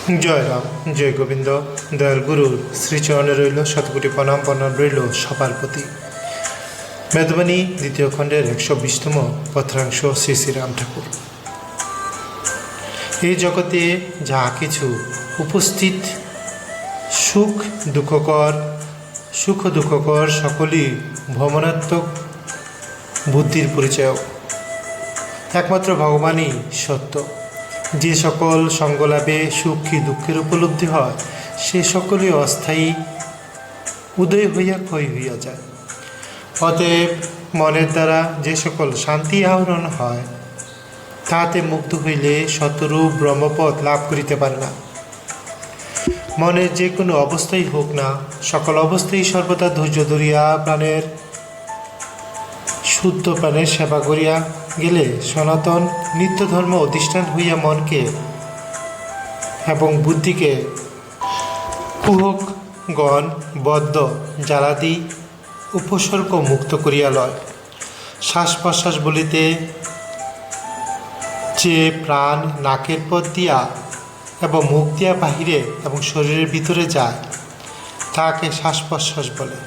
জয় রাম, জয় গোবিন্দ। দয়াল গুরুর শ্রীচরণে রইল শতকোটি প্রণাম রইল সবার প্রতি। মেদবাণী দ্বিতীয় খণ্ডের 120তম পত্রাংশ শ্রী শ্রীরাম ঠাকুর। এই জগতে যা কিছু উপস্থিত সুখ দুঃখকর সকলই ভ্রমণাত্মক বুদ্ধির পরিচয়। একমাত্র ভগবানই সত্য। যে সকল সঙ্গলাভে সুখ কি দুঃখের উপলব্ধি হয়, সে সকলই অস্থায়ী, উদয় হইয়া ক্ষয় হইয়া যায়। অতএব মনের দ্বারা যে সকল শান্তি আহরণ হয়, তাহাতে মুক্ত হইলে শতরূপ ব্রহ্মপদ লাভ করিতে পারে না। মনের যে কোনো অবস্থাই হোক না, সকল অবস্থায় সর্বদা ধৈর্য ধরিয়া প্রাণের শুদ্ধ প্রাণের সেবা করিয়া গেলে সনাতন নিত্য ধর্ম অধিষ্ঠান হইয়া মনকে এবং বুদ্ধিকে কুহকগণ বদ্ধ জ্বালাদি উপসর্গ মুক্ত করিয়া লয়। শ্বাস প্রশ্বাস বলিতে যে প্রাণ নাকের পথ দিয়া এবং মুখ দিয়া বাহিরে এবং শরীরের ভিতরে যায়, তাহাকে শ্বাস প্রশ্বাস বলে।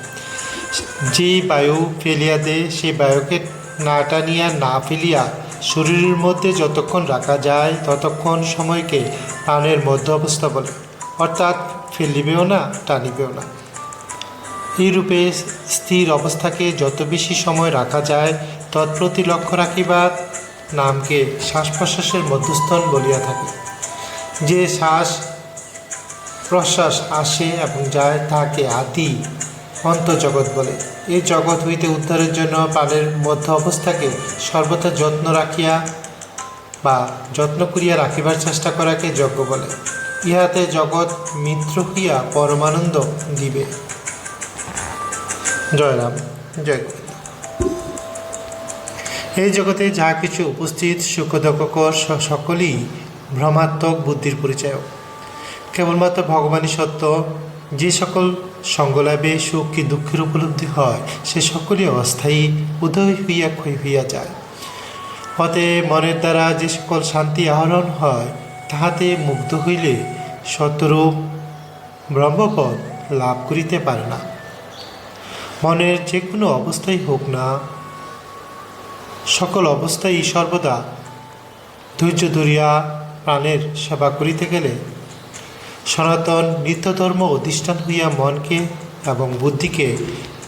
যেই বায়ু ফেলিয়া দেয়, সেই বায়ুকে না টানিয়া না ফেলিয়া শরীরের মধ্যে যতক্ষণ রাখা যায় ততক্ষণ সময়কে প্রাণের মধ্য অবস্থা বলে, অর্থাৎ ফেলিবেও না টানিবেও না। এইরূপে স্থির অবস্থাকে যত বেশি সময় রাখা যায় তৎপ্রতি লক্ষ্য রাখিবার নামকে শ্বাস প্রশ্বাসের মধ্যস্থন বলিয়া থাকে। যে শ্বাস প্রশ্বাস আসে এবং যায়, তাকে আদি অন্তর্জগৎ বলে। এই জগৎ হইতে উদ্ধারের জন্য প্রাণের মধ্য অবস্থাকে সর্বদা যত্ন করিয়া রাখিবার চেষ্টা করাকে যজ্ঞ বলে। ইহাতে জগৎ মিত্র হইয়া পরমানন্দ দিবে। জয় রাম, জয় গোবিন্দ। এই জগতে যা কিছু উপস্থিত সুখ দুঃখকর সকলই ভ্রমাত্মক বুদ্ধির পরিচয়। কেবলমাত্র ভগবানই সত্য। যে সকল সঙ্গলাভে সুখ কি দুঃখের উপলব্ধি হয়, সে সকলই অস্থায়ী, উদয় হইয়া ক্ষয় হইয়া যায়। অতএব মনের দ্বারা যে সকল শান্তি আহরণ হয়, তাহাতে মুগ্ধ হইলে সত্যরূপ ব্রহ্মপদ লাভ করিতে পারে না। মনের যে কোনো অবস্থাই হোক না, সকল অবস্থায় সর্বদা ধৈর্য ধরিয়া প্রাণের সেবা করিতে গেলে সনাতন নিত্যধর্ম অধিষ্ঠান হইয়া মনকে এবং বুদ্ধিকে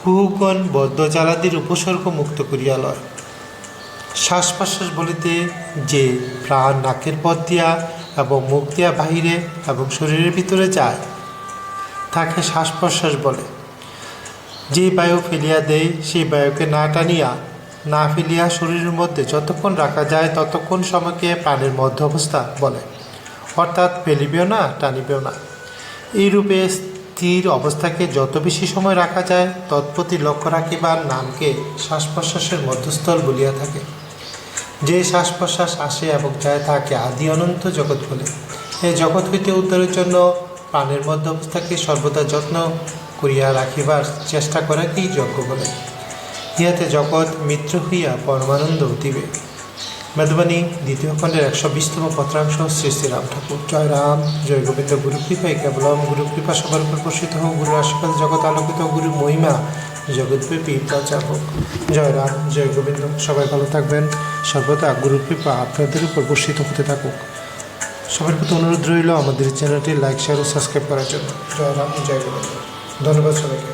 কুহকগণ বদ্ধ জ্বালাদির উপসর্গ মুক্ত করিয়া লয়। শ্বাস প্রশ্বাস বলিতে যে প্রাণ নাকের পথ দিয়া এবং মুখ দিয়া বাহিরে এবং শরীরের ভিতরে যায়, তাকে শ্বাস প্রশ্বাস বলে। যে বায়ু ফেলিয়া দেয়, সেই বায়ুকে না টানিয়া না ফেলিয়া শরীরের মধ্যে যতক্ষণ রাখা যায় ততক্ষণ সময়কে প্রাণের মধ্য অবস্থা বলে, অর্থাৎ ফেলিবেও না টানিবেও না। এইরূপে স্থির অবস্থাকে যত বেশি সময় রাখা যায় তৎপ্রতি লক্ষ্য রাখিবার নামকে শ্বাস প্রশ্বাসের মধ্যস্থল বলিয়া থাকে। যে শ্বাস প্রশ্বাস আসে এবং যায়, তাকে আদি অনন্ত জগৎ বলে। এই জগৎ হইতে উদ্ধারের জন্য প্রাণের মধ্য অবস্থাকে সর্বদা যত্ন করিয়া রাখিবার চেষ্টা করাকেই যজ্ঞ বলে। ইহাতে জগৎ মিত্র হইয়া পরমানন্দ দিবে। মেদবাণী দ্বিতীয় খণ্ডের 120তম পত্রাংশ শ্রী শ্রীরাম ঠাকুর। জয় রাম, জয় গোবিন্দ। গুরু কৃপায় কেবলম, গুরু কৃপা সবার উপর প্রসিদ্ধ হোক। গুরুর আশীর্বাদ জগৎ আলোকিত, গুরুর মহিমা জগৎব্যাপী প্রচার হোক। জয় রাম, জয় গোবিন্দ। সবাই ভালো থাকবেন। সর্বদা গুরুর কৃপা আপনাদের উপর বর্ষিত হতে থাকুক। সবার প্রতি অনুরোধ রইল আমাদের চ্যানেলটি লাইক, শেয়ার ও সাবস্ক্রাইব করার জন্য। জয় রাম, জয় গোবিন্দ। ধন্যবাদ সবাইকে।